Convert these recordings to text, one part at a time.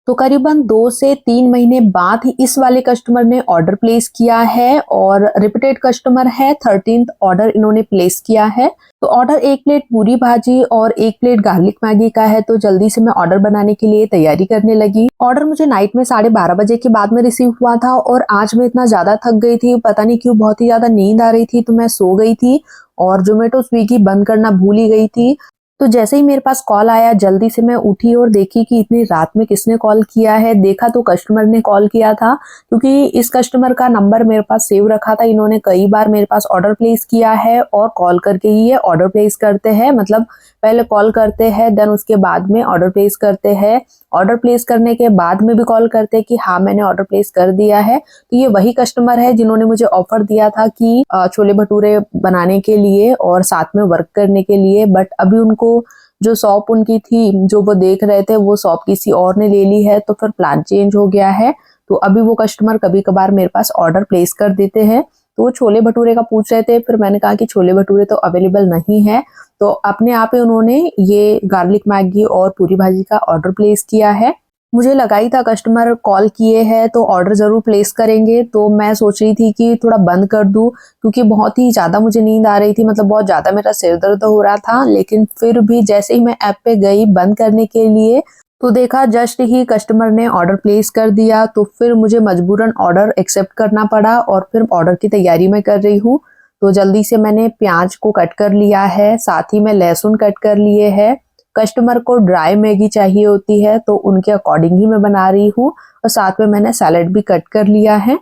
तो करीबन 2 से 3 महीने बाद ही इस वाले कस्टमर ने ऑर्डर प्लेस किया है और रिपीटेड कस्टमर है, 13th ऑर्डर इन्होंने प्लेस किया है। तो ऑर्डर 1 प्लेट पूरी भाजी और 1 प्लेट गार्लिक मैगी का है, तो जल्दी से मैं ऑर्डर बनाने के लिए तैयारी करने लगी। ऑर्डर मुझे नाइट में 12:30 बजे के बाद में रिसीव हुआ था और आज मैं इतना ज़्यादा थक गई थी, पता नहीं क्यों बहुत ही ज़्यादा नींद आ रही थी, तो मैं सो गई थी और ज़ोमैटो स्विगी बंद करना भूल ही गई थी। तो जैसे ही मेरे पास कॉल आया, जल्दी से मैं उठी और देखी कि इतनी रात में किसने कॉल किया है। देखा तो कस्टमर ने कॉल किया था, क्योंकि इस कस्टमर का नंबर मेरे पास सेव रखा था। इन्होंने कई बार मेरे पास ऑर्डर प्लेस किया है और कॉल करके ही ये ऑर्डर प्लेस करते हैं, मतलब पहले कॉल करते हैं देन उसके बाद में ऑर्डर प्लेस करते हैं। ऑर्डर प्लेस करने के बाद में भी कॉल करते हैं कि हाँ मैंने ऑर्डर प्लेस कर दिया है। तो ये वही कस्टमर है जिन्होंने मुझे ऑफर दिया था कि छोले भटूरे बनाने के लिए और साथ में वर्क करने के लिए, बट अभी उनको जो शॉप उनकी थी, जो वो देख रहे थे, वो शॉप किसी और ने ले ली है, तो फिर प्लान चेंज हो गया है। तो अभी वो कस्टमर कभी कभार मेरे पास ऑर्डर प्लेस कर देते हैं। तो वो छोले भटूरे का पूछ रहे थे, फिर मैंने कहा कि छोले भटूरे तो अवेलेबल नहीं है। तो अपने आप ही उन्होंने ये गार्लिक मैगी और पूरी भाजी का ऑर्डर प्लेस किया है। मुझे लगा ही था कस्टमर कॉल किए हैं तो ऑर्डर ज़रूर प्लेस करेंगे, तो मैं सोच रही थी कि थोड़ा बंद कर दूं, क्योंकि बहुत ही ज़्यादा मुझे नींद आ रही थी, मतलब बहुत ज़्यादा मेरा सिर दर्द हो रहा था। लेकिन फिर भी जैसे ही मैं ऐप पे गई बंद करने के लिए, तो देखा जस्ट ही कस्टमर ने ऑर्डर प्लेस कर दिया। तो फिर मुझे मजबूरन ऑर्डर एक्सेप्ट करना पड़ा और फिर ऑर्डर की तैयारी मैं कर रही हूँ। तो जल्दी से मैंने प्याज को कट कर लिया है, साथ ही में लहसुन कट कर लिए है। कस्टमर को ड्राई मैगी चाहिए होती है, तो उनके अकॉर्डिंग ही मैं बना रही हूँ और साथ में मैंने सैलेड भी कट कर लिया है।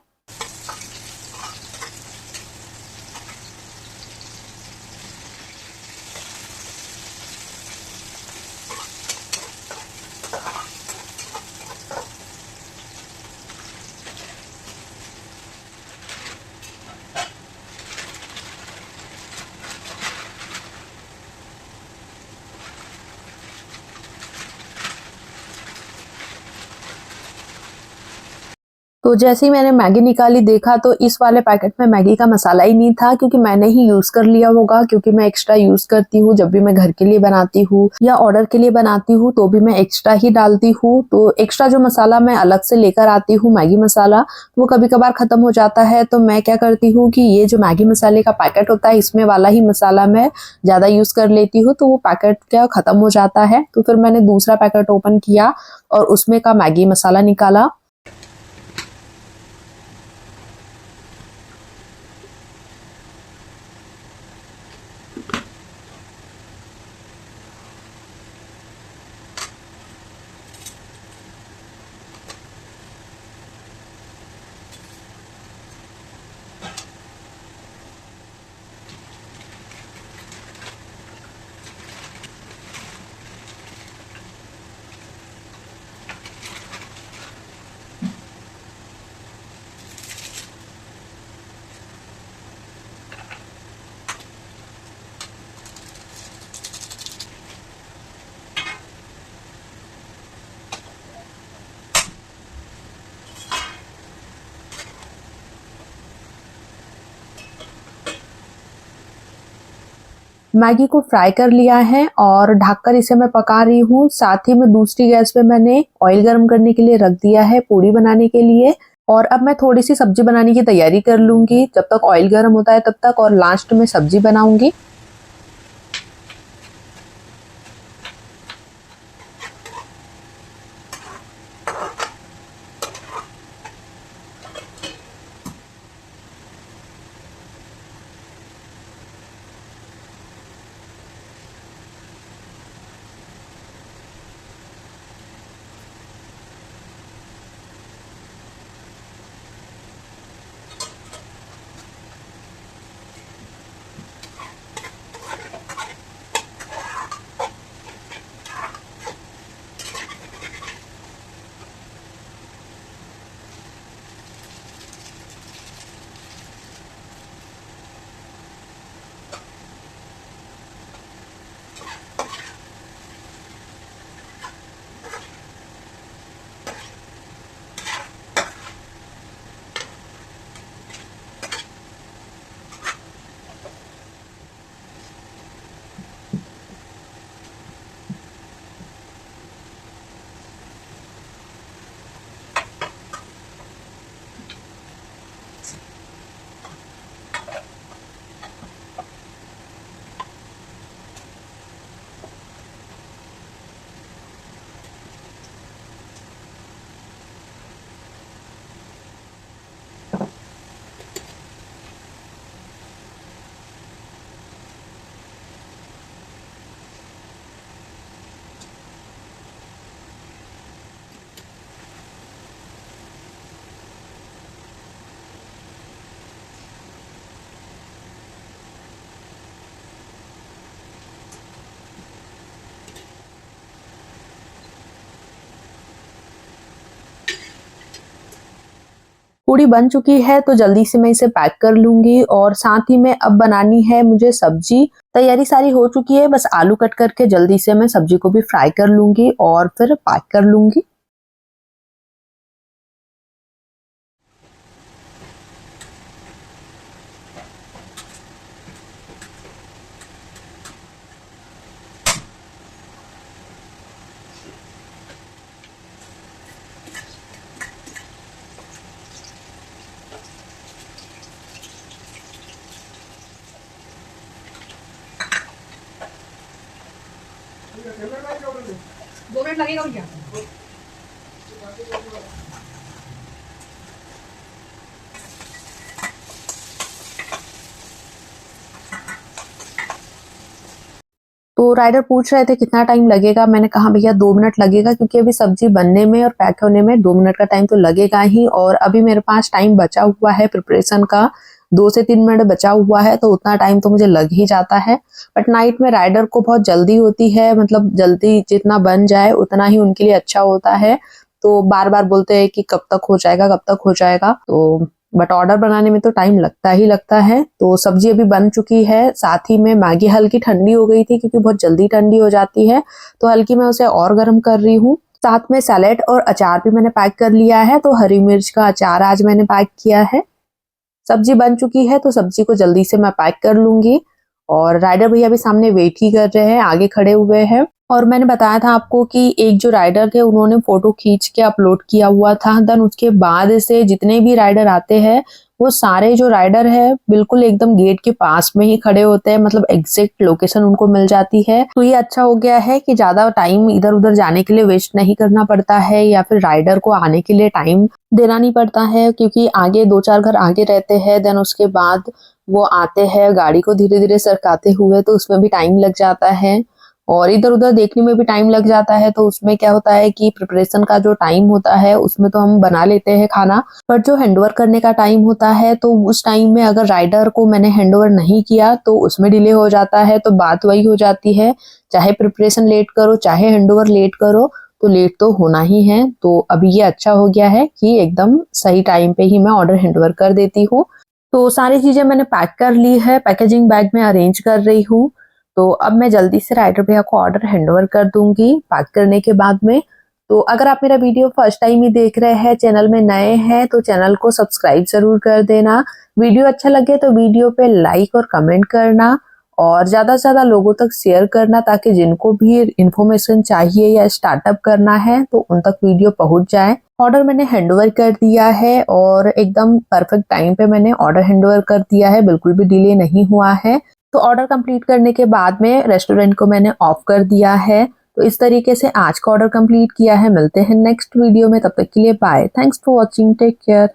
तो जैसे ही मैंने मैगी निकाली, देखा तो इस वाले पैकेट में मैगी का मसाला ही नहीं था, क्योंकि मैंने ही यूज़ कर लिया होगा, क्योंकि मैं एक्स्ट्रा यूज़ करती हूँ जब भी मैं घर के लिए बनाती हूँ या ऑर्डर के लिए बनाती हूँ, तो भी मैं एक्स्ट्रा ही डालती हूँ। तो एक्स्ट्रा जो मसाला मैं अलग से लेकर आती हूँ, मैगी मसाला, वो कभी कभार ख़त्म हो जाता है। तो मैं क्या करती हूँ कि ये जो मैगी मसाले का पैकेट होता है, इसमें वाला ही मसाला मैं ज़्यादा यूज़ कर लेती हूँ, तो वो पैकेट क्या ख़त्म हो जाता है। तो फिर मैंने दूसरा पैकेट ओपन किया और उसमें का मैगी मसाला निकाला। मैगी को फ्राई कर लिया है और ढककर इसे मैं पका रही हूँ। साथ ही में दूसरी गैस पे मैंने ऑयल गर्म करने के लिए रख दिया है पूड़ी बनाने के लिए। और अब मैं थोड़ी सी सब्जी बनाने की तैयारी कर लूंगी, जब तक ऑयल गर्म होता है तब तक, और लास्ट में सब्जी बनाऊंगी। पूड़ी बन चुकी है तो जल्दी से मैं इसे पैक कर लूंगी और साथ ही में अब बनानी है मुझे सब्जी। तैयारी सारी हो चुकी है, बस आलू कट करके जल्दी से मैं सब्जी को भी फ्राई कर लूंगी और फिर पैक कर लूंगी। दो मिनट लगेगा क्या? तो राइडर पूछ रहे थे कितना टाइम लगेगा, मैंने कहा भैया 2 मिनट लगेगा, क्योंकि अभी सब्जी बनने में और पैक होने में 2 मिनट का टाइम तो लगेगा ही। और अभी मेरे पास टाइम बचा हुआ है प्रिपरेशन का, 2 से 3 मिनट बचा हुआ है, तो उतना टाइम तो मुझे लग ही जाता है। बट नाइट में राइडर को बहुत जल्दी होती है, मतलब जल्दी जितना बन जाए उतना ही उनके लिए अच्छा होता है। तो बार बार बोलते हैं कि कब तक हो जाएगा, कब तक हो जाएगा। तो बट ऑर्डर बनाने में तो टाइम लगता ही लगता है। तो सब्जी अभी बन चुकी है, साथ ही में मैगी हल्की ठंडी हो गई थी, क्योंकि बहुत जल्दी ठंडी हो जाती है, तो हल्की मैं उसे और गर्म कर रही हूँ। साथ में सैलेड और अचार भी मैंने पैक कर लिया है, तो हरी मिर्च का अचार आज मैंने पैक किया है। सब्जी बन चुकी है तो सब्जी को जल्दी से मैं पैक कर लूंगी। और राइडर भैया भी सामने वेट ही कर रहे हैं, आगे खड़े हुए हैं। और मैंने बताया था आपको कि एक जो राइडर थे उन्होंने फोटो खींच के अपलोड किया हुआ था। देन उसके बाद से जितने भी राइडर आते हैं वो सारे जो राइडर है बिल्कुल एकदम गेट के पास में ही खड़े होते हैं, मतलब एग्जैक्ट लोकेशन उनको मिल जाती है। तो ये अच्छा हो गया है कि ज्यादा टाइम इधर उधर जाने के लिए वेस्ट नहीं करना पड़ता है, या फिर राइडर को आने के लिए टाइम देना नहीं पड़ता है, क्योंकि आगे 2-4 घर आगे रहते हैं। देन उसके बाद वो आते हैं गाड़ी को धीरे धीरे सरकाते हुए, तो उसमें भी टाइम लग जाता है और इधर उधर देखने में भी टाइम लग जाता है। तो उसमें क्या होता है कि प्रिपरेशन का जो टाइम होता है उसमें तो हम बना लेते हैं खाना, पर जो हैंडओवर करने का टाइम होता है तो उस टाइम में अगर राइडर को मैंने हैंडओवर नहीं किया तो उसमें डिले हो जाता है। तो बात वही हो जाती है, चाहे प्रिपरेशन लेट करो चाहे हैंडओवर लेट करो, तो लेट तो होना ही है। तो अभी ये अच्छा हो गया है कि एकदम सही टाइम पे ही मैं ऑर्डर हैंडओवर कर देती हूँ। तो सारी चीजें मैंने पैक कर ली है, पैकेजिंग बैग में अरेंज कर रही हूँ। तो अब मैं जल्दी से राइडर भैया को ऑर्डर हैंडओवर कर दूंगी पैक करने के बाद में। तो अगर आप मेरा वीडियो फर्स्ट टाइम ही देख रहे हैं, चैनल में नए हैं, तो चैनल को सब्सक्राइब जरूर कर देना। वीडियो अच्छा लगे तो वीडियो पे लाइक और कमेंट करना और ज्यादा से ज्यादा लोगों तक शेयर करना, ताकि जिनको भी इंफॉर्मेशन चाहिए या स्टार्टअप करना है तो उन तक वीडियो पहुंच जाए। ऑर्डर मैंने हैंडओवर कर दिया है और एकदम परफेक्ट टाइम पे मैंने ऑर्डर हैंडओवर कर दिया है, बिल्कुल भी डिले नहीं हुआ है। तो ऑर्डर कंप्लीट करने के बाद में रेस्टोरेंट को मैंने ऑफ कर दिया है। तो इस तरीके से आज का ऑर्डर कंप्लीट किया है। मिलते हैं नेक्स्ट वीडियो में, तब तक के लिए bye. Thanks for watching, take care.